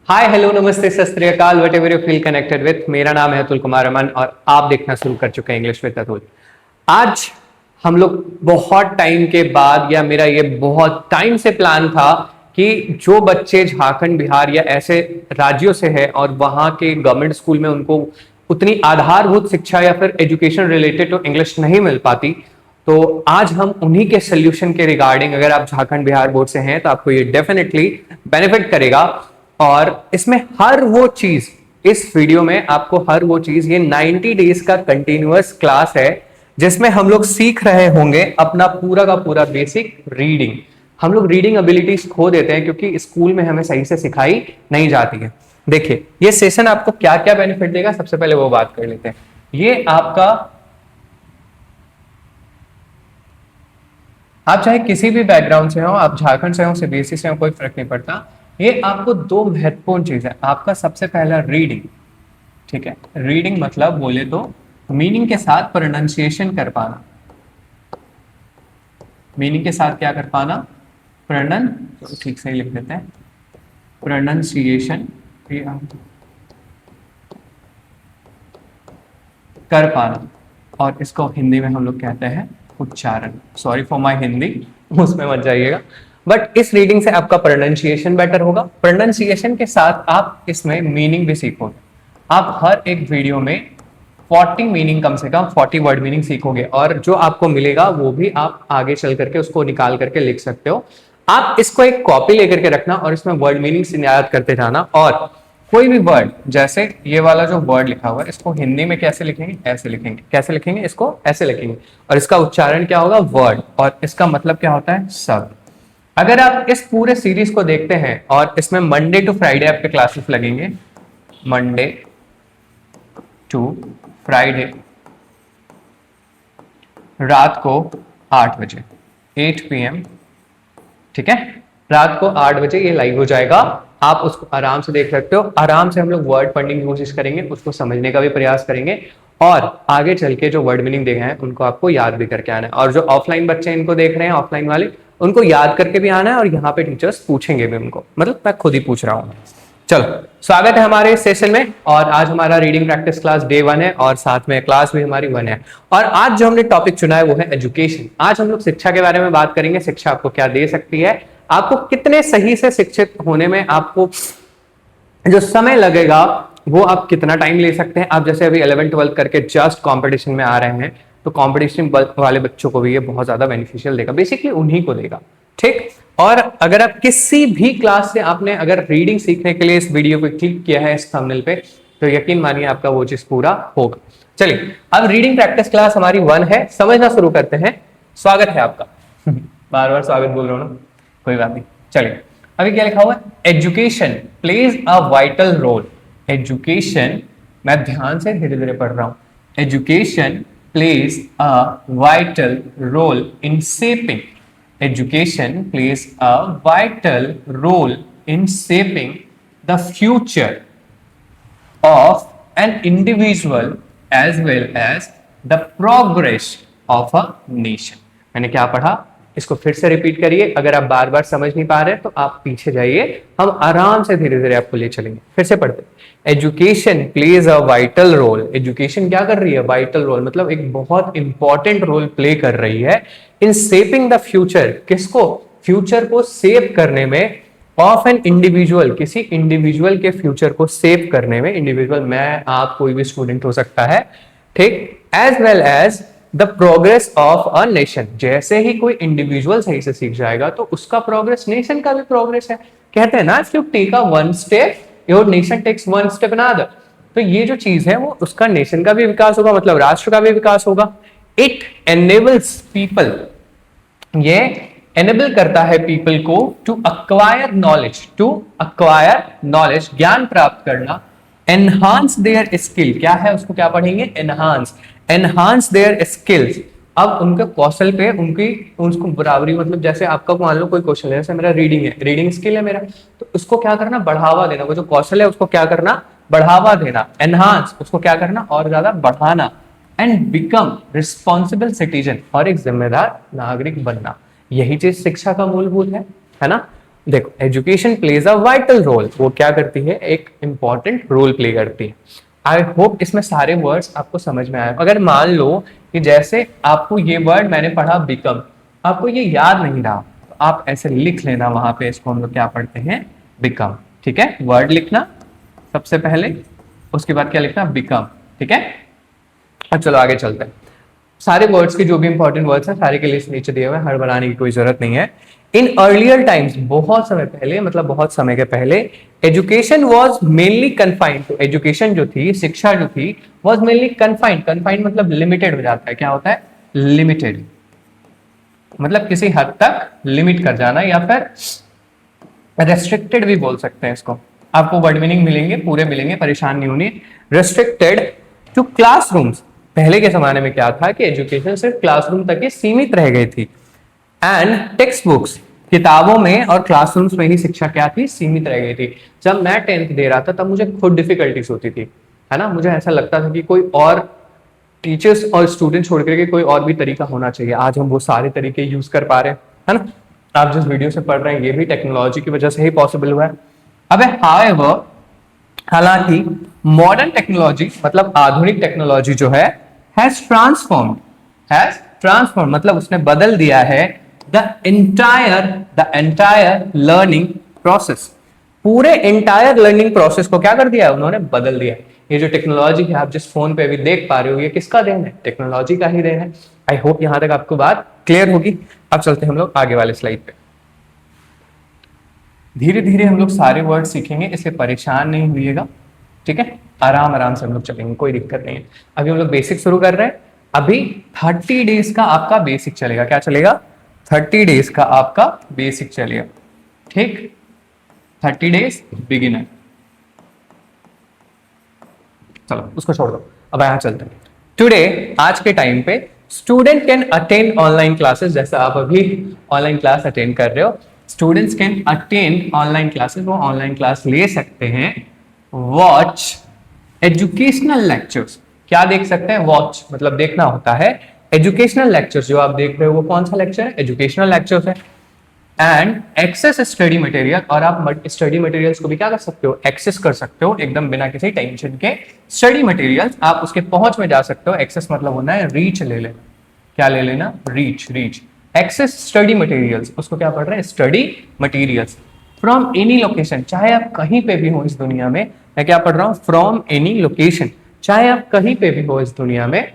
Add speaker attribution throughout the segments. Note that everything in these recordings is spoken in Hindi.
Speaker 1: हाय हेलो नमस्ते सत श्री अकाल what ever you feel connected with. मेरा नाम है अतुल कुमार अमन और आप देखना शुरू कर चुके हैं इंग्लिश विद अतुल। आज हम लोग बहुत टाइम के बाद, या मेरा ये बहुत टाइम से प्लान था कि जो बच्चे झारखंड बिहार या ऐसे राज्यों से हैं और वहां के गवर्नमेंट स्कूल में उनको उतनी आधारभूत शिक्षा या फिर एजुकेशन रिलेटेड टू इंग्लिश नहीं मिल पाती, तो आज हम उन्हीं के सोल्यूशन के रिगार्डिंग, अगर आप झारखंड बिहार बोर्ड से हैं तो आपको ये डेफिनेटली बेनिफिट करेगा। और इसमें हर वो चीज, इस वीडियो में आपको हर वो चीज, ये 90 डेज का कंटिन्यूअस क्लास है जिसमें हम लोग सीख रहे होंगे अपना पूरा का पूरा बेसिक रीडिंग। हम लोग रीडिंग एबिलिटीज खो देते हैं क्योंकि स्कूल में हमें सही से सिखाई नहीं जाती है। देखिए ये सेशन आपको क्या क्या बेनिफिट देगा, सबसे पहले वो बात कर लेते हैं। ये आपका, आप चाहे किसी भी बैकग्राउंड से हो, आप झारखंड से हो, सीबीएसई से हो, कोई फर्क नहीं पड़ता। ये आपको दो महत्वपूर्ण चीज है। आपका सबसे पहला रीडिंग, ठीक है। रीडिंग मतलब बोले तो मीनिंग के साथ प्रोनाउंसिएशन कर पाना। मीनिंग के साथ क्या कर पाना? ठीक से ही लिख देते हैं, प्रोनाउंसिएशन कर पाना। और इसको हिंदी में हम लोग कहते हैं उच्चारण। सॉरी फॉर माय हिंदी, उसमें मत जाइएगा। बट इस रीडिंग से आपका प्रोनाउंसिएशन बेटर होगा। प्रोनाउंसिएशन के साथ आप इसमें मीनिंग भी सीखोगे। आप हर एक वीडियो में 40 मीनिंग, कम से कम 40 वर्ड मीनिंग सीखोगे और जो आपको मिलेगा वो भी आप आगे चल करके उसको निकाल करके लिख सकते हो। आप इसको एक कॉपी लेकर के रखना और इसमें वर्ड मीनिंग से याद करते जाना। और कोई भी वर्ड, जैसे ये वाला जो वर्ड लिखा हुआ है, इसको हिंदी में कैसे लिखेंगे? ऐसे लिखेंगे। कैसे लिखेंगे? इसको ऐसे लिखेंगे। और इसका उच्चारण क्या होगा? वर्ड। और इसका मतलब क्या होता है? शब्द। अगर आप इस पूरे सीरीज को देखते हैं और इसमें मंडे टू फ्राइडे आपके क्लासेस लगेंगे, मंडे टू फ्राइडे रात को 8 बजे, 8 PM, ठीक है। रात को 8 बजे ये लाइव हो जाएगा। आप उसको आराम से देख सकते हो। आराम से हम लोग वर्ड पढ़ने की कोशिश करेंगे, उसको समझने का भी प्रयास करेंगे और आगे चल के जो वर्ड मीनिंग देखे हैं उनको आपको याद भी करके आना है। और जो ऑफलाइन बच्चे इनको देख रहे हैं, ऑफलाइन वाले, उनको याद करके भी आना है। और यहाँ पे टीचर्स पूछेंगे भी उनको, मतलब मैं खुद ही पूछ रहा हूँ। चलो, स्वागत है हमारे इस सेशन में। और आज हमारा रीडिंग प्रैक्टिस क्लास डे 1 है और साथ में क्लास भी हमारी 1 है। और आज जो हमने टॉपिक चुना है वो है एजुकेशन। आज हम लोग शिक्षा के बारे में बात करेंगे। शिक्षा आपको क्या दे सकती है, आपको कितने सही से शिक्षित होने में आपको जो समय लगेगा वो आप कितना टाइम ले सकते हैं। आप जैसे अभी 11th 12th करके जस्ट कंपटीशन में आ रहे हैं, तो कंपटीशन वाले बच्चों को भी ये बहुत ज्यादा बेनिफिशियल देगा, बेसिकली उन्हीं को देगा, ठीक। और अगर आप किसी भी क्लास से आपने अगर रीडिंग सीखने के लिए इस वीडियो को क्लिक किया है इस थंबनेल पे, तो यकीन मानिए आपका वो चीज पूरा होगा। चलिए, अब रीडिंग प्रैक्टिस क्लास हमारी 1 है, समझना शुरू करते हैं। स्वागत है आपका। बार बार स्वागत बोल रहा हूं ना, कोई बात नहीं। चलिए, अभी क्या लिखा हुआ है? Education plays a vital role. Education, मैं ध्यान से धीरे धीरे पढ़ रहा हूं। Education plays a vital role in shaping. Education plays a vital role in shaping the future of an individual as well as the progress of a nation। मैंने क्या पढ़ा, इसको फिर से रिपीट करिए। अगर आप बार बार समझ नहीं पा रहे तो आप पीछे जाइए, हम आराम से धीरे धीरे आपको ले चलेंगे। फिर से पढ़ते। Education plays a vital role. Education क्या कर रही है? वाइटल रोल, मतलब एक बहुत इंपॉर्टेंट रोल प्ले कर रही है इन शेपिंग द फ्यूचर। किसको? फ्यूचर को सेव करने में, ऑफ एन इंडिविजुअल, किसी इंडिविजुअल के फ्यूचर को सेव करने में। इंडिविजुअल मैं, आप, कोई भी स्टूडेंट हो सकता है, ठीक। As well as the progress of a nation. जैसे ही कोई इंडिविजुअल सही से सीख जाएगा तो उसका प्रोग्रेस, नेशन का भी प्रोग्रेस है। कहते हैं ना, if you take a 1 step your nation takes 1 step another. तो ये जो चीज है वो उसका नेशन का भी विकास होगा, मतलब राष्ट्र का भी विकास होगा। इट एनेबल्स पीपल, ये एनेबल करता है पीपल को to acquire knowledge, to acquire knowledge, ज्ञान प्राप्त करना। एनहांस देयर स्किल, क्या है उसको क्या पढ़ेंगे? एनहांस। एनहांस देयर स्किल्स, अब उनके कौशल पे उनकी उसको बराबरी, मतलब जैसे आपका मान लो कोई कौशल है, जैसे मेरा रीडिंग है, रीडिंग स्किल है मेरा, तो उसको क्या करना? बढ़ावा देना। वो जो कौशल है उसको क्या करना? बढ़ावा देना। एनहांस, उसको क्या करना? और ज्यादा बढ़ाना। एंड बिकम रिस्पॉन्सिबल सिटीजन, और एक जिम्मेदार नागरिक बनना। यही चीज शिक्षा का मूलभूत है ना। देखो education plays a vital role, वो क्या करती है, एक इंपॉर्टेंट रोल प्ले करती है। आई होप इसमें सारे वर्ड्स आपको समझ में आए। अगर मान लो कि जैसे आपको ये वर्ड मैंने पढ़ा बिकम, आपको ये याद नहीं रहा, तो आप ऐसे लिख लेना वहां पे, इसको हम लोग क्या पढ़ते हैं, बिकम। ठीक है, वर्ड लिखना सबसे पहले, उसके बाद क्या लिखना, बिकम। ठीक है, अब चलो आगे चलते हैं। सारे वर्ड्स के जो भी इंपॉर्टेंट वर्ड्स हैं सारे के लिस्ट नीचे दिए हुए हैं, हड़बड़ाने की कोई जरूरत नहीं है। इन अर्लियर टाइम्स, बहुत समय पहले, मतलब बहुत समय के पहले, एजुकेशन वॉज मेनली कन्फाइंड, तो एजुकेशन जो थी, शिक्षा जो थी, वॉज मेनली कन्फाइंड। कन्फाइंड मतलब लिमिटेड हो जाता है, क्या होता है, लिमिटेड, मतलब किसी हद तक लिमिट कर जाना, या फिर रेस्ट्रिक्टेड भी बोल सकते हैं इसको। आपको वर्ड मीनिंग मिलेंगे, पूरे मिलेंगे, परेशान नहीं होनी। रेस्ट्रिक्टेड टू क्लासरूम्स, पहले के जमाने में क्या था कि एजुकेशन सिर्फ क्लासरूम तक ही सीमित रह गई थी। एंड टेक्स्ट बुक्स, किताबों में और क्लासरूम्स में ही शिक्षा क्या थी, सीमित रह गई थी। जब मैं 10th दे रहा था तब मुझे खुद डिफिकल्टीज होती थी, है ना, मुझे ऐसा लगता था कि कोई और टीचर्स और स्टूडेंट छोड़ करके कोई और भी तरीका होना चाहिए। आज हम वो सारे तरीके यूज कर पा रहे हैं, है ना। आप जिस वीडियो से पढ़ रहे हैं ये भी टेक्नोलॉजी की वजह से ही पॉसिबल हुआ है। अब हाउएवर, हालांकि मॉडर्न टेक्नोलॉजी मतलब आधुनिक टेक्नोलॉजी जो है, हैज ट्रांसफॉर्म मतलब उसने बदल दिया है द एंटायर लर्निंग प्रोसेस, पूरे एंटायर लर्निंग प्रोसेस को क्या कर दिया है उन्होंने, बदल दिया है। ये जो टेक्नोलॉजी है आप जिस फोन पे अभी देख पा रहे हो, ये किसका देन है, टेक्नोलॉजी का ही देन है। आई होप यहां तक आपको बात क्लियर होगी। अब चलते हैं हम लोग आगे वाले स्लाइड पे। धीरे धीरे हम लोग सारे वर्ड सीखेंगे, इससे परेशान नहीं होइएगा, ठीक है, आराम आराम से हम लोग चलेंगे, कोई दिक्कत नहीं है। अभी हम लोग बेसिक शुरू कर रहे हैं। अभी 30 डेज का आपका बेसिक चलेगा, क्या चलेगा, 30 डेज का आपका बेसिक चलेगा, ठीक, 30 डेज बिगिनर। चलो उसको छोड़ दो, अब यहां चलते हैं। टुडे, आज के टाइम पे, student can attend online classes, जैसा आप अभी ऑनलाइन क्लास अटेंड कर रहे हो, students can attend online classes, वो ऑनलाइन क्लास ले सकते हैं। वॉच एजुकेशनल लेक्चर्स, क्या देख सकते हैं, वॉच मतलब देखना होता है। एजुकेशनल लेक्चर्स जो आप देख रहे हो वो कौन सा लेक्चर है, एजुकेशनल लेक्चर्स है। एंड एक्सेस स्टडी मटेरियल, और आप स्टडी मटेरियल्स को भी क्या कर सकते हो, एक्सेस कर सकते हो, एकदम बिना किसी टेंशन के। स्टडी मटेरियल्स आप उसके पहुंच में जा सकते हो। एक्सेस मतलब होना है रीच ले लेना, क्या ले लेना, रीच। एक्सेस स्टडी मटेरियल्स, उसको क्या पढ़ रहे हैं, study materials. From any location, चाहे आप कहीं पे भी हो इस दुनिया में, मैं क्या पढ़ रहा हूं, फ्रॉम एनी लोकेशन, चाहे आप कहीं पे भी हो इस दुनिया में,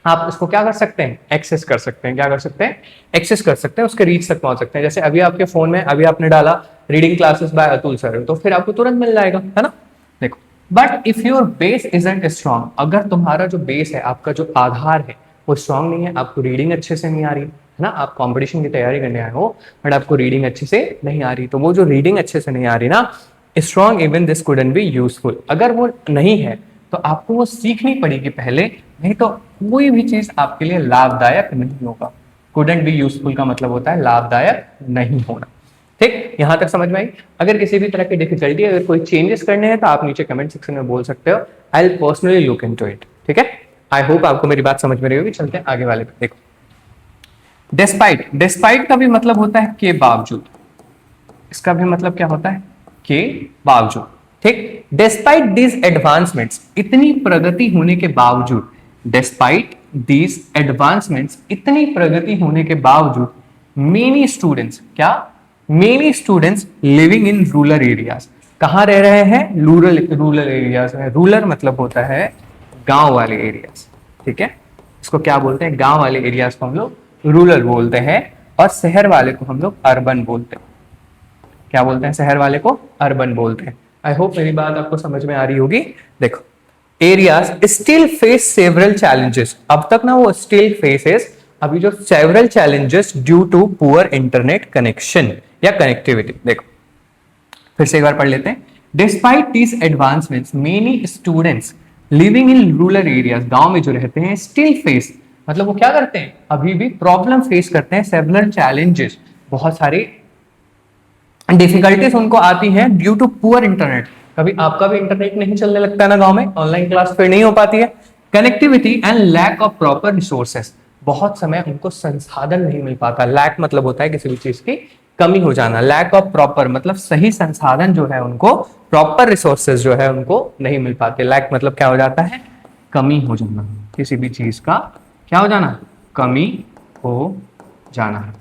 Speaker 1: आप उसको क्या कर सकते हैं, एक्सेस कर सकते हैं। क्या कर सकते हैं, एक्सेस कर सकते हैं, उसके रीच तक पहुंच सकते हैं। जैसे अभी आपके फोन में अभी आपने डाला reading classes bye Atul sir, तो फिर आपको तुरंत मिल जाएगा, है ना। देखो, but if your base isn't strong, अगर तुम्हारा जो बेस है, आपका जो आधार है वो स्ट्रॉन्ग नहीं है, आपको रीडिंग अच्छे से नहीं आ रही है ना, आप कंपटीशन की तैयारी करने आए हो बट आपको रीडिंग अच्छे से नहीं आ रही, तो वो जो रीडिंग अच्छे से नहीं आ रही ना, strong even this couldn't be useful, अगर वो नहीं है तो आपको वो सीखनी पड़ेगी पहले, नहीं तो कोई भी चीज आपके लिए लाभदायक नहीं होगा। कुडंट बी यूजफुल का मतलब होता है लाभदायक नहीं होना, ठीक, यहां तक समझ में आई। अगर किसी भी तरह की डिफिकल्टी, अगर कोई चेंजेस करने हैं तो आप नीचे कमेंट सेक्शन में बोल सकते हो, I will personally look into it, ठीक है। आई होप आपको मेरी बात समझ में रही होगी। चलते हैं आगे वाले पे। देखो, डिस्पाइट का भी मतलब होता है के बावजूद, इसका भी मतलब क्या होता है, के बावजूद, ठीक। डिस्पाइट दीज एडवांसमेंट्स, इतनी प्रगति होने के बावजूद, डिस्पाइट दीज एडवांसमेंट्स, इतनी प्रगति होने के बावजूद, मेनी स्टूडेंट्स, क्या, many students living in rural areas, कहां रह रहे हैं, रूरल एरियाज में। रूरल मतलब होता है गांव वाले एरियाज, ठीक है, इसको क्या बोलते हैं, गांव वाले एरियाज को हम लोग रूरल बोलते हैं, और शहर वाले को हम लोग अर्बन बोलते हैं। क्या बोलते हैं, शहर वाले को अर्बन बोलते हैं। आई होप मेरी बात आपको समझ में आ रही होगी। देखो, areas still face several challenges, अब तक ना वो स्टिल फेसेस, अभी जो several challenges due to poor internet connection या कनेक्टिविटी। देखो फिर से एक बार पढ़ लेते हैं। Despite these advancements, many students living in rural areas, गांव में जो रहते हैं, स्टिल फेस मतलब वो क्या करते हैं, अभी भी प्रॉब्लम फेस करते हैं, सेवरल चैलेंजेस, बहुत सारे डिफिकल्टीज उनको आती हैं ड्यू टू पुअर इंटरनेट। कभी आपका भी इंटरनेट नहीं चलने लगता ना गांव में, ऑनलाइन क्लास फिर नहीं हो पाती है। Connectivity and lack of proper resources, बहुत समय उनको संसाधन नहीं मिल पाता। लैक मतलब होता है किसी भी चीज की कमी हो जाना, लैक ऑफ प्रॉपर मतलब सही संसाधन जो है उनको, प्रॉपर रिसोर्सेज जो है उनको नहीं मिल पाते। लैक मतलब क्या हो जाता है, कमी हो जाना, किसी भी चीज का क्या हो जाना, कमी हो जाना।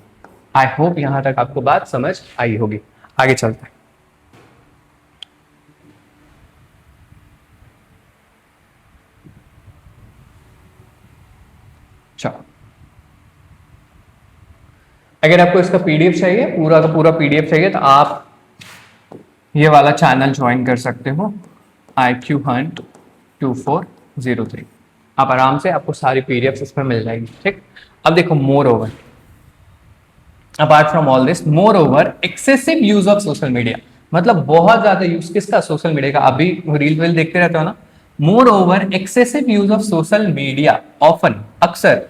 Speaker 1: आई होप यहां तक आपको बात समझ आई होगी। आगे चलते हैं। चलो, अगर आपको इसका पीडीएफ चाहिए, पूरा का पूरा पीडीएफ चाहिए, तो आप ये वाला चैनल ज्वाइन कर सकते हो, IQ Hunt 2403। आप आराम से, आपको सारी पीडीएफ इसमें मिल जाएगी। ठीक, अब देखो, more over, apart from all this, more over excessive use of social media, मतलब बहुत ज्यादा यूज किसका, सोशल मीडिया का। अभी रील वील देखते रहते हो ना। Moreover excessive use of social media often, अक्सर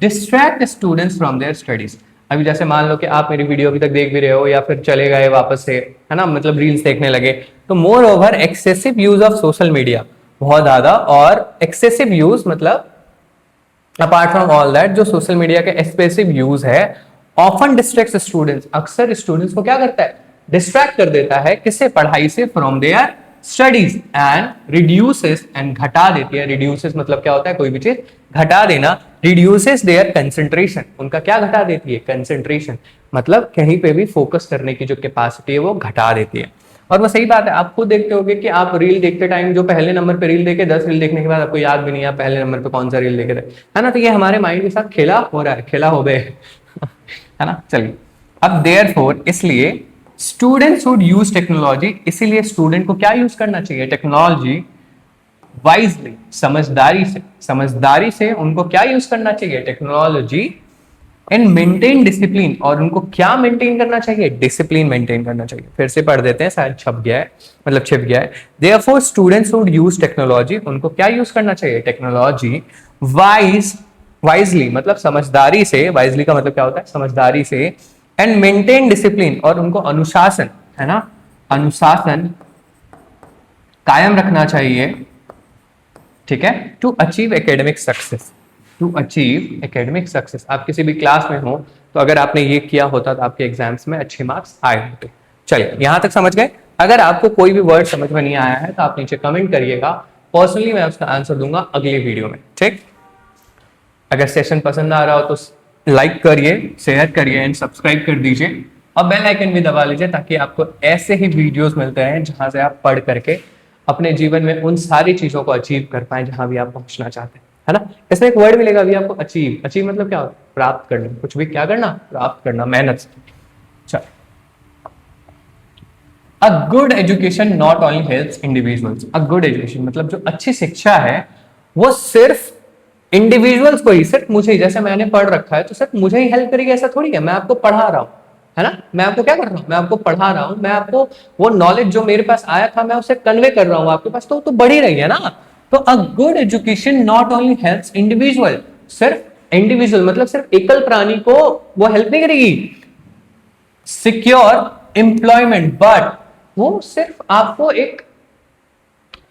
Speaker 1: distract students from their studies. अभी जैसे मान लो कि आप मेरी वीडियो अभी तक देख भी रहे हो, या फिर चले गए वापस से, है ना, मतलब रील्स देखने लगे, तो more over excessive use of social media, बहुत ज्यादा, और एक्सेसिव यूज मतलब अपार्ट फ्रॉम ऑल दैट, जो सोशल मीडिया का एक्सेसिव यूज है, ऑफन डिस्ट्रैक्ट स्टूडेंट्स, अक्सर स्टूडेंट्स को क्या करता है, डिस्ट्रैक्ट कर देता है, किससे, पढ़ाई से, from their studies, and reduces, and घटा देती है, रिड्यूसेस मतलब क्या होता है, कोई भी चीज घटा देना, रिड्यूसेस देयर कंसंट्रेशन, उनका क्या घटा देती है, कंसंट्रेशन, मतलब कहीं पे भी फोकस करने की जो कैपेसिटी है वो घटा देती है। और वो सही बात है, आप खुद देखते होगे कि आप रील देखते टाइम जो पहले नंबर पे रील देखे, 10 रील देखने के बाद आपको याद भी नहीं है पहले नंबर पे कौन सा रील देखे थे, है ना। तो ये हमारे माइंड के साथ खेला हो रहा है, खेला हो गए है ना। चलिए, अब देयरफॉर, इसलिए स्टूडेंट्स शुड यूज टेक्नोलॉजी, इसीलिए स्टूडेंट को क्या यूज करना चाहिए, टेक्नोलॉजी, वाइजली, समझदारी से, समझदारी से उनको क्या यूज करना चाहिए, टेक्नोलॉजी, एंड मेंटेन डिसिप्लिन, और उनको क्या मेंटेन करना चाहिए, डिसिप्लिन मेंटेन करना चाहिए। फिर से पढ़ देते हैं, शायद छप गया है, मतलब छिप गया है। Therefore students should use technology, उनको क्या यूज करना चाहिए, टेक्नोलॉजी, वाइजली मतलब समझदारी से, वाइजली का मतलब क्या होता है, समझदारी से, एंड मेंटेन डिसिप्लिन, और उनको अनुशासन, है ना, अनुशासन कायम रखना चाहिए। ठीक है, to achieve academic success, to achieve academic success. आप किसी भी क्लास में हो, तो अगर आपने ये किया होता तो आपके एग्जाम्स में अच्छे मार्क्स आए होते। चलिए, यहां तक समझ गए। अगर आपको कोई भी वर्ड समझ में नहीं आया है तो आप नीचे कमेंट करिएगा, पर्सनली मैं उसका आंसर दूंगा अगले वीडियो में। ठीक, अगर सेशन पसंद आ रहा हो तो लाइक करिए, शेयर करिए एंड सब्सक्राइब कर दीजिए, और बेल आइकन भी दबा लीजिए, ताकि आपको ऐसे ही वीडियोस मिलते हैं जहां से आप पढ़ करके अपने जीवन में उन सारी चीजों को अचीव कर पाए जहां भी आप पहुंचना चाहते हैं, है ना। इसमें एक वर्ड मिलेगा अभी आपको, अचीव। अचीव मतलब क्या होता है, प्राप्त करना, कुछ भी क्या करना, प्राप्त करना, मेहनत से। चलो, a good education not only helps individuals, a good education मतलब जो अच्छी शिक्षा है वो सिर्फ इंडिविजुअल्स को ही, सिर्फ मुझे ही, जैसे मैंने पढ़ रखा है तो सिर्फ मुझे ही हेल्प करेगी ऐसा थोड़ी है। मैं आपको पढ़ा रहा हूँ, है ना, मैं आपको क्या कर रहा हूँ, मैं आपको पढ़ा रहा हूँ, मैं आपको वो नॉलेज जो मेरे पास आया था मैं उसे कन्वे कर रहा हूँ आपके पास, तो बढ़ ही रही है ना। तो a good education not only helps individual, सिर्फ इंडिविजुअल मतलब सिर्फ एकल प्राणी को वो हेल्प नहीं करेगी सिक्योर एम्प्लॉयमेंट, बट वो सिर्फ आपको एक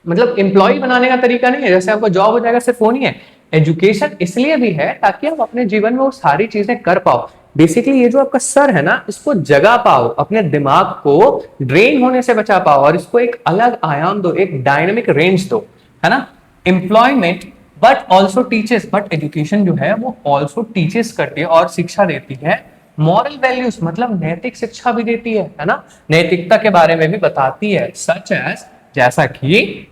Speaker 1: मतलब एम्प्लॉय बनाने का तरीका नहीं है, जैसे आपको जॉब हो जाएगा सिर्फ वो नहीं है। एजुकेशन इसलिए भी है ताकि आप अपने जीवन में वो सारी चीजें कर पाओ। बेसिकली ये जो आपका सर है ना, इसको जगा पाओ, अपने दिमाग को ड्रेन होने से बचा पाओ, और इसको एक अलग आयाम दो, एक डायनेमिक रेंज दो, है ना। Employment but also teaches, but education जो है वो ऑल्सो टीचेस करती है और शिक्षा देती है। मॉरल वैल्यूज मतलब नैतिक शिक्षा भी देती है ना, नैतिकता के बारे में भी बताती है, सच एज जैसा कि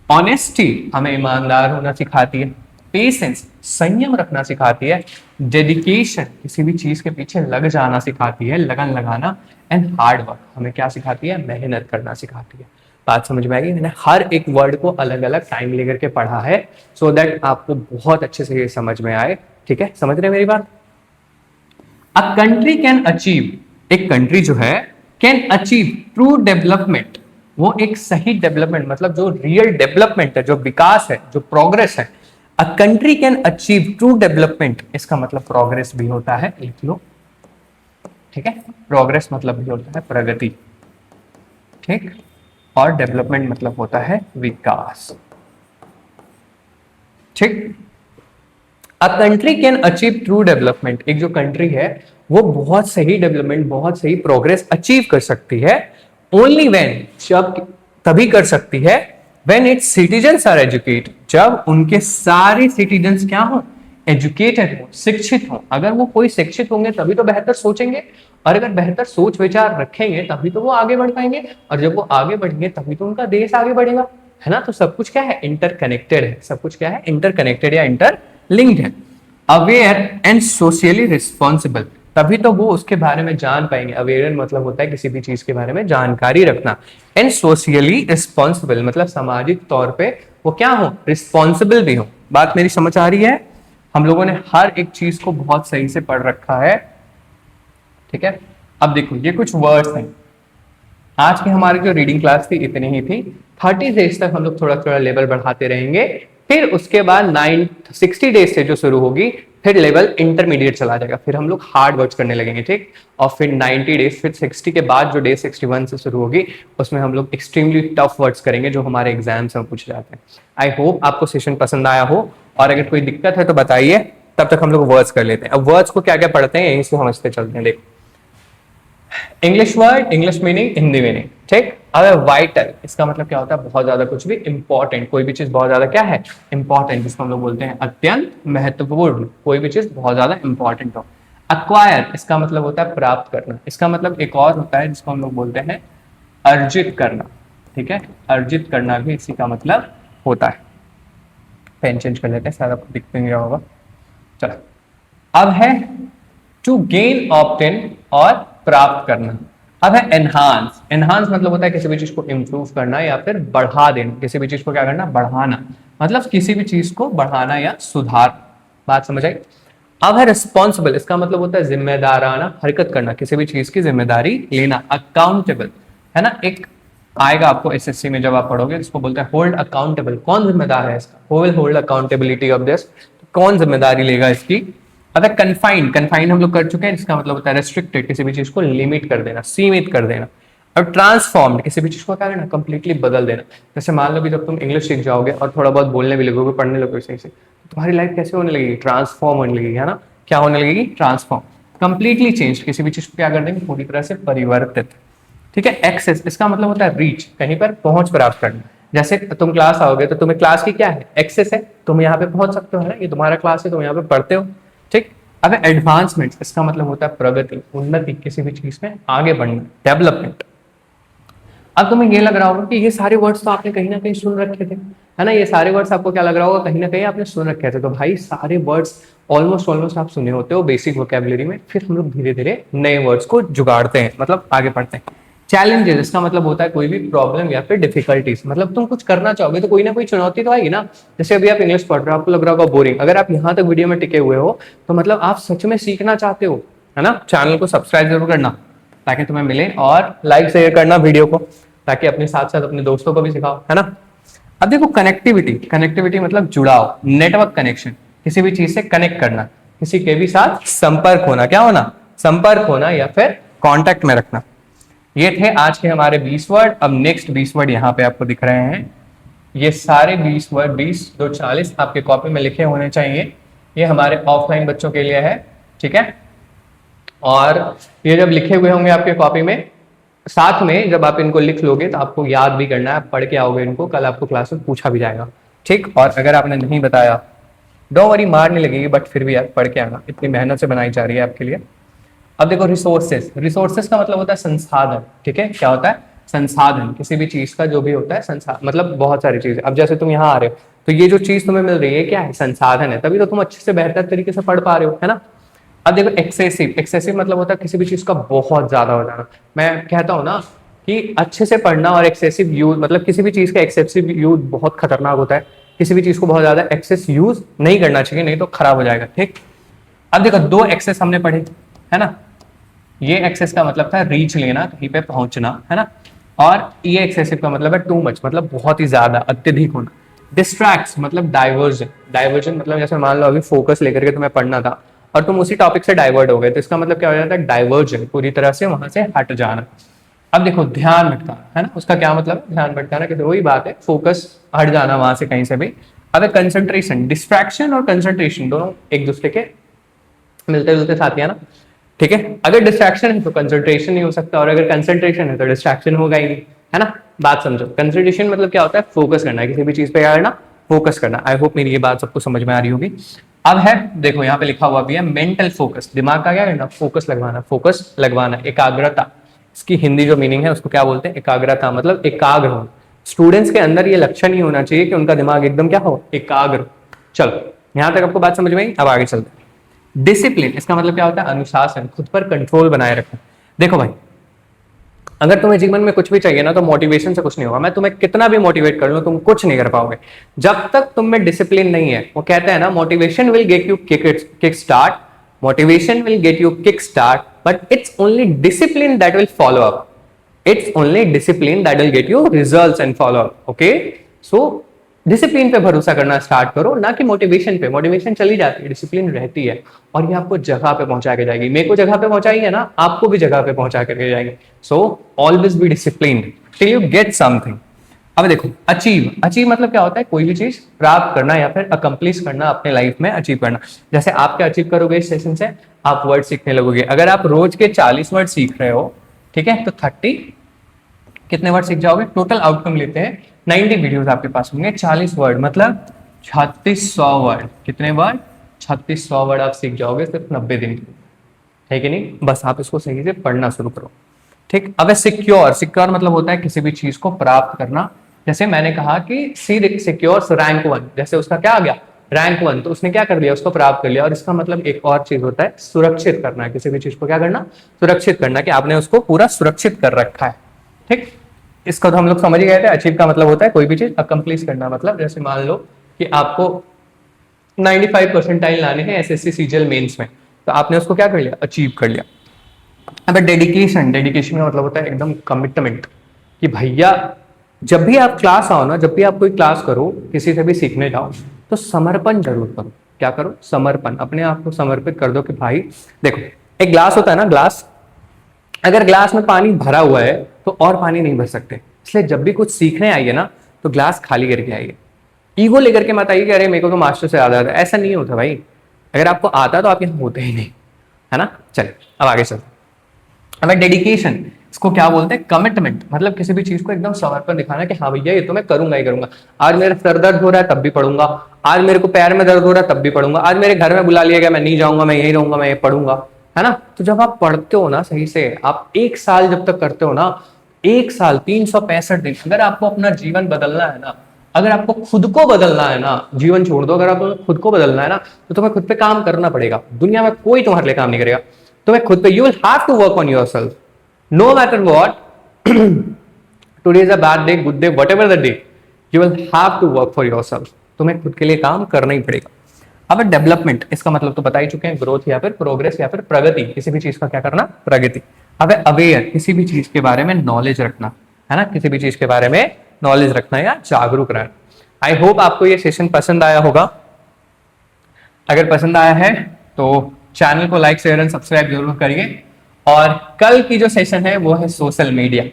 Speaker 1: ऑनेस्टी हमें ईमानदार होना सिखाती है, पेशेंस संयम रखना सिखाती है, डेडिकेशन किसी भी चीज के पीछे लग जाना सिखाती है, लगन लगाना, एंड हार्ड वर्क हमें क्या सिखाती है, मेहनत करना सिखाती है। बात समझ में आएगी, मैंने हर एक वर्ड को अलग अलग टाइम लेकर के पढ़ा है, सो दैट आपको बहुत अच्छे से ये समझ में आए। ठीक है, समझ रहे मेरी बात। अ कंट्री कैन अचीव, एक कंट्री जो है कैन अचीव ट्रू डेवलपमेंट, वो एक सही डेवलपमेंट मतलब जो रियल डेवलपमेंट है, जो विकास है, जो प्रोग्रेस है। A country can achieve true development, इसका मतलब प्रोग्रेस भी होता है, लिख लो। ठीक है, प्रोग्रेस मतलब भी होता है प्रगति, ठीक, और डेवलपमेंट मतलब होता है विकास। ठीक, a country can achieve true development, एक जो कंट्री है वो बहुत सही डेवलपमेंट, बहुत सही प्रोग्रेस अचीव कर सकती है ओनली व्हेन, जब तभी कर सकती है when its citizens are educated, जब उनके सारे सिटीजन्स क्या हो, एजुकेटेड हो, शिक्षित हो। अगर वो कोई शिक्षित होंगे तभी तो बेहतर सोचेंगे, और अगर बेहतर सोच विचार रखेंगे तभी तो वो आगे बढ़ पाएंगे, और जब वो आगे बढ़ेंगे तभी तो उनका देश आगे बढ़ेगा, है ना। तो सब कुछ क्या है, इंटरकनेक्टेड है, सब कुछ क्या है, इंटरकनेक्टेड या इंटरलिंक्ड है। अवेयर एंड सोशली रिस्पॉन्सिबल, तभी तो वो उसके बारे में जान पाएंगे। अवेयर मतलब होता है किसी भी चीज के बारे में जानकारी रखना, एंड सोशली रिस्पॉन्सिबल मतलब सामाजिक तौर पे वो क्या हो, रिस्पॉन्सिबल भी हो। बात मेरी समझ आ रही है? हम लोगों ने हर एक चीज को बहुत सही से पढ़ रखा है, ठीक है। अब देखो ये कुछ वर्ड्स हैं। आज की हमारी जो रीडिंग क्लास थी इतनी ही थी। 30 डेज तक हम लोग थोड़ा थोड़ा लेवल बढ़ाते रहेंगे, फिर उसके बाद 60 डेज से जो शुरू होगी फिर लेवल इंटरमीडिएट चला जाएगा, फिर हम लोग हार्ड वर्ड्स करने लगेंगे, ठीक। और फिर 90 डेज, फिर 60 के बाद जो डे 61 से शुरू होगी उसमें हम लोग एक्सट्रीमली टफ वर्ड्स करेंगे जो हमारे एग्जाम्स में पूछे जाते हैं। आई होप आपको सेशन पसंद आया हो, और अगर कोई दिक्कत है तो बताइए, तब तक हम लोग वर्ड्स कर लेते हैं। अब वर्ड्स को क्या क्या पढ़ते हैं यहीं से समझते चलते हैं। देखो English word, English meaning, Hindi meaning, ठीक। अब वाइटल, इसका मतलब क्या होता है, बहुत ज्यादा, कुछ भी इंपॉर्टेंट, कोई भी चीज बहुत ज्यादा क्या है, इंपॉर्टेंट, जिसको हम लोग बोलते हैं अत्यंत महत्वपूर्ण, कोई भी चीज बहुत ज्यादा इंपॉर्टेंट हो। अक्वायर, इसका मतलब होता है प्राप्त करना, इसका मतलब एक और होता है जिसको हम लोग बोलते हैं अर्जित करना, ठीक है। अर्जित करना भी इसी का मतलब होता है। पेन चेंज कर लेते हैं, शायद आपको दिखते नहीं होगा। चलो अब है टू गेन, ऑब्टेन और प्राप्त करना। अब है एनहांस, एनहांस मतलब होता है किसी भी चीज को इंप्रूव करना या फिर बढ़ा देना, किसी भी चीज को क्या करना, बढ़ाना, मतलब किसी भी चीज को बढ़ाना या सुधार। बात समझ आई? अब है रिस्पॉन्सिबल, इसका मतलब होता है जिम्मेदाराना हरकत करना, किसी भी चीज की जिम्मेदारी लेना। अकाउंटेबल है ना, एक आएगा आपको एसएससी में जब आप पढ़ोगे, इसको बोलते हैं होल्ड अकाउंटेबल, कौन जिम्मेदार है इसका, होल्ड अकाउंटेबिलिटी ऑफ दिस, कौन जिम्मेदारी लेगा इसकी। अगर कन्फाइंड, कन्फाइंड हम लोग कर चुके हैं, इसका मतलब होता है रेस्ट्रिक्टेड, किसी भी चीज को लिमिट कर देना, सीमित कर देना। और ट्रांसफॉर्म्ड, किसी भी चीज को क्या करना, कंप्लीटली बदल देना। जैसे मान लो कि जब तुम इंग्लिश सीख जाओगे और थोड़ा बहुत बोलने भी लगोगे, पढ़ने लगोगे सही से, तो तुम्हारी लाइफ कैसे होने लगेगी, ट्रांसफॉर्म होने लगेगी, है ना। क्या होने लगेगी, ट्रांसफॉर्म, कंप्लीटली चेंज, किसी भी चीज को क्या कर देंगे, पूरी तरह से परिवर्तित, ठीक है। एक्सेस, इसका मतलब होता है रीच, कहीं पर पहुंच प्राप्त करना। जैसे तुम क्लास आओगे तो तुम्हें क्लास की क्या है, एक्सेस है, तुम यहाँ पे पहुंच सकते हो, है ना, ये तुम्हारा क्लास है, तुम यहाँ पे पढ़ते हो, ठीक। अब एडवांसमेंट, इसका मतलब होता है प्रगति, उन्नति, किसी भी चीज में आगे बढ़ना, डेवलपमेंट। अब तुम्हें ये लग रहा होगा कि ये सारे वर्ड्स तो आपने कहीं ना कहीं सुन रखे थे, है ना, ये सारे वर्ड्स आपको क्या लग रहा होगा, कहीं ना कहीं आपने सुन रखे थे। तो भाई सारे वर्ड्स ऑलमोस्ट आप सुने होते हो बेसिक वोकैबुलरी में, फिर हम लोग धीरे धीरे नए वर्ड्स को जुगाड़ते हैं, मतलब आगे बढ़ते हैं। चैलेंजेस, इसका मतलब होता है कोई भी प्रॉब्लम या फिर डिफिकल्टीज, मतलब तुम कुछ करना चाहोगे तो कोई ना कोई चुनौती तो आएगी ना। जैसे अभी आप इंग्लिश पढ़ रहे हो, आपको लग रहा होगा बोरिंग, अगर आप यहाँ तक वीडियो में टिके हुए हो तो मतलब आप सच में सीखना चाहते हो, है ना। चैनल को सब्सक्राइब जरूर करना ताकि तुम्हें मिले, और लाइक शेयर करना वीडियो को, ताकि अपने साथ साथ अपने दोस्तों को भी सिखाओ, है ना। अब देखो कनेक्टिविटी, कनेक्टिविटी मतलब जुड़ाव, नेटवर्क कनेक्शन, किसी भी चीज से कनेक्ट करना, किसी के भी साथ संपर्क होना, क्या होना, संपर्क होना या फिर कांटेक्ट में रखना। ये थे आज के हमारे 20 वर्ड। अब नेक्स्ट 20 वर्ड यहाँ पे आपको दिख रहे हैं, ये सारे 20 वर्ड, 20 2 40 आपके कॉपी में लिखे होने चाहिए। ये हमारे ऑफलाइन बच्चों के लिए है, ठीक है। और ये जब लिखे हुए होंगे आपके कॉपी में, साथ में जब आप इनको लिख लोगे तो आपको याद भी करना है, आप पढ़ के आओगे इनको, कल आपको क्लास में पूछा भी जाएगा, ठीक। और अगर आपने नहीं बताया, डोंट वरी, मार नहीं लगेगी, बट फिर भी यार पढ़ के आना, इतनी मेहनत से बनाई जा रही है आपके लिए। अब देखो रिसोर्सेस, रिसोर्सेस का मतलब होता है संसाधन, ठीक है। क्या होता है, संसाधन, किसी भी चीज का जो भी होता है संसाधन, मतलब बहुत सारी चीजें। अब जैसे तुम यहाँ आ रहे हो तो ये जो चीज तुम्हें मिल रही है क्या है, संसाधन है, तभी तो तुम अच्छे से बेहतर तरीके से पढ़ पा रहे हो, है ना। अब देखो एक्सेसिव, एक्सेसिव मतलब होता है किसी भी चीज का बहुत ज्यादा हो जाना। मैं कहता हूँ ना कि अच्छे से पढ़ना और एक्सेसिव यूज, मतलब किसी भी चीज का एक्सेसिव यूज बहुत खतरनाक होता है, किसी भी चीज को बहुत ज्यादा एक्सेस यूज नहीं करना चाहिए, नहीं तो खराब हो जाएगा, ठीक। अब देखो दो एक्सेस हमने पढ़े, है ना। ये एक्सेस का मतलब था रीच लेना, कहीं पे पहुंचना, है ना। और ये एक्सेसिव का मतलब है टू मच, मतलब बहुत ही ज्यादा, अत्यधिक होना। डिस्ट्रैक्ट मतलब डाइवर्जन, डाइवर्जन मतलब जैसे मान लो अभी फोकस लेकर के तुम्हें पढ़ना था और तुम उसी टॉपिक से डाइवर्ट हो गए, तो इसका मतलब क्या हो जाता है, डाइवर्जन, पूरी तरह से वहां से हट जाना। अब देखो ध्यान भटकाना, है ना, उसका क्या मतलब है, ध्यान भटकाना, कि वही बात है, फोकस हट जाना वहां से कहीं से भी। अब कंसंट्रेशन, डिस्ट्रैक्शन और कंसंट्रेशन दोनों एक दूसरे के मिलते जुलते साथी है ना। ठीक है, अगर डिस्ट्रैक्शन है तो कंसंट्रेशन नहीं हो सकता, और अगर कंसंट्रेशन है तो डिस्ट्रैक्शन होगा ही नहीं, है ना। बात समझो, कंसंट्रेशन मतलब क्या होता है, फोकस करना है किसी भी चीज पे, क्या करना, फोकस करना। आई होप मेरी ये बात सबको समझ में आ रही होगी। अब है, देखो यहाँ पे लिखा हुआ भी है मेंटल फोकस, दिमाग का क्या करना, फोकस लगवाना, फोकस लगवाना, एकाग्रता। इसकी हिंदी जो मीनिंग है उसको क्या बोलते हैं, एकाग्रता, मतलब एकाग्र हो। स्टूडेंट्स के अंदर ये लक्षण ही होना चाहिए कि उनका दिमाग एकदम क्या हो, एकाग्र। चलो यहां तक आपको बात समझ में आई, अब आगे चलते हैं। डिसिप्लिन, इसका मतलब क्या होता है, अनुशासन, खुद पर कंट्रोल बनाए रखना। देखो भाई, अगर तुम्हें जीवन में कुछ भी चाहिए ना, तो मोटिवेशन से कुछ नहीं होगा। मैं तुम्हें कितना भी मोटिवेट कर लूं, तुम कुछ नहीं कर पाओगे जब तक तुम में डिसिप्लिन नहीं है। वो कहते हैं ना, motivation will get you kick start, motivation will get you kick start, but it's only discipline that will follow up, it's only discipline that will get you results and follow up. Okay, so discipline पे भरोसा करना स्टार्ट करो, ना कि मोटिवेशन पे। मोटिवेशन चली जाती है, डिसिप्लिन रहती है, और ये आपको जगह पे पहुंचा के जाएगी। मेरे को जगह पे पहुंचाई है ना, आपको भी जगह पे पहुंचा करके जाएगी। So always be disciplined till you get something. अब देखो, अचीव, अचीव मतलब क्या होता है, कोई भी चीज प्राप्त करना या फिर अकम्प्लिश करना, अपने लाइफ में अचीव करना। जैसे आप क्या अचीव करोगे इस सेशन से, आप वर्ड सीखने लगोगे। अगर आप रोज के 40 वर्ड सीख रहे हो, ठीक है, तो 30 कितने वर्ड सीख जाओगे। टोटल आउटकम लेते हैं, 90 वीडियोस आपके पास होंगे, 40 वर्ड मतलब 3600 वर्ड। कितने वर्ड, 3600 वर्ड आप सीख जाओगे सिर्फ 90 दिन में, है कि नहीं। बस आप इसको सही से पढ़ना शुरू करो, ठीक। अब सिक्योर, सिक्योर मतलब होता है किसी भी चीज को प्राप्त करना। जैसे मैंने कहा कि सी सिक्योर रैंक 1, जैसे उसका क्या आ गया, रैंक 1, तो उसने क्या कर लिया, उसको प्राप्त कर लिया। और इसका मतलब एक और चीज होता है, सुरक्षित करना है किसी भी चीज को, क्या करना, सुरक्षित करना, कि आपने उसको पूरा सुरक्षित कर रखा है, ठीक। इसका तो हम लोग समझ ही गए थे। अचीव का मतलब होता है कोई भी चीज अकम्प्लिश करना, मतलब जैसे मान लो कि आपको 95 परसेंटाइल लाने हैं एसएससी सीजीएल मेंस में, तो आपने उसको क्या कर लिया, अचीव कर लिया। अब डेडिकेशन, डेडिकेशन का मतलब होता है एकदम कमिटमेंट, कि भैया जब भी आप क्लास आओ ना, जब भी आप कोई क्लास करो, किसी से भी सीखने जाओ, तो समर्पण जरूर करो। क्या करो, समर्पण, अपने आप को समर्पित कर दो कि भाई देखो, एक ग्लास होता है ना, ग्लास, अगर ग्लास में पानी भरा हुआ है तो और पानी नहीं भर सकते। इसलिए जब भी कुछ सीखने आइए ना, तो ग्लास खाली करके आइए। ईगो लेकर के मत आइए कि अरे मेरे को तो मास्टर से ज्यादा आता है, ऐसा नहीं होता भाई। अगर आपको आता तो आप यहाँ होते ही नहीं, है ना। चलिए अब आगे चलते। अब डेडिकेशन, इसको क्या बोलते हैं, कमिटमेंट, मतलब किसी भी चीज को एकदम समर्पण दिखाना कि हाँ भैया ये तो मैं करूंगा ही करूंगा। आज मेरा सर दर्द हो रहा है तब भी पढ़ूंगा, आज मेरे को पैर में दर्द हो रहा है तब भी पढ़ूंगा, आज मेरे घर में बुला लिया गया मैं नहीं जाऊंगा, मैं यही रहूंगा, मैं ये पढ़ूंगा, है ना। तो जब आप पढ़ते हो ना सही से, आप 1 साल जब तक करते हो ना, 1 साल 365 दिन, अगर आपको अपना जीवन बदलना है ना, अगर आपको खुद को बदलना है ना, जीवन छोड़ दो, अगर आपको खुद को बदलना है ना, तो तुम्हें खुद पे काम करना पड़ेगा। दुनिया में कोई तुम्हारे लिए काम नहीं करेगा, तुम्हें खुद पे, you will have to work on yourself, no matter what. Today is a bad day, good day, whatever the day, you will have to work for yourself. तुम्हें खुद के लिए काम करना ही पड़ेगा। अब डेवलपमेंट, इसका मतलब तो बता ही चुके हैं, ग्रोथ या फिर प्रोग्रेस या फिर प्रगति, किसी भी चीज का क्या करना, प्रगति। अब अवेयर, किसी भी चीज के बारे में नॉलेज रखना, है ना, किसी भी चीज के बारे में नॉलेज रखना या जागरूक रहना। आई होप आपको ये सेशन पसंद आया होगा। अगर पसंद आया है तो चैनल को लाइक शेयर एंड सब्सक्राइब जरूर करिए। और कल की जो सेशन है वो है सोशल मीडिया।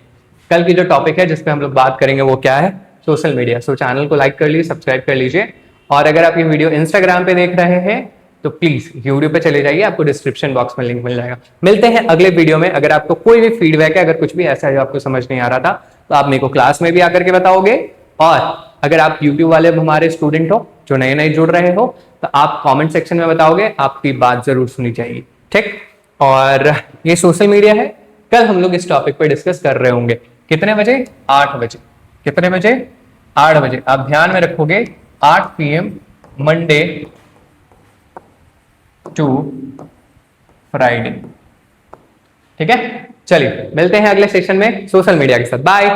Speaker 1: कल की जो टॉपिक है जिसपे हम लोग बात करेंगे वो क्या है, सोशल मीडिया। सो चैनल को लाइक कर लीजिए, सब्सक्राइब कर लीजिए। और अगर आप ये वीडियो इंस्टाग्राम पे देख रहे हैं तो प्लीज यूट्यूब पे चले जाइए, आपको डिस्क्रिप्शन बॉक्स में लिंक मिल जाएगा। मिलते हैं अगले वीडियो में। अगर आपको कोई भी फीडबैक है, अगर कुछ भी ऐसा है जो आपको समझ नहीं आ रहा था, तो आप मेरे को क्लास में भी आकर के बताओगे। और अगर आप यूट्यूब वाले हमारे स्टूडेंट हो, जो नए नए जुड़ रहे हो, तो आप कमेंट सेक्शन में बताओगे, आपकी बात जरूर सुनी जाएगी, ठीक। और ये सोशल मीडिया है, कल हम लोग इस टॉपिक पर डिस्कस कर रहे होंगे। कितने बजे, 8 बजे। कितने बजे, 8 बजे। आप ध्यान में रखोगे, 8 PM मंडे टू फ्राइडे, ठीक है। चलिए मिलते हैं अगले सेशन में सोशल मीडिया के साथ। बाय।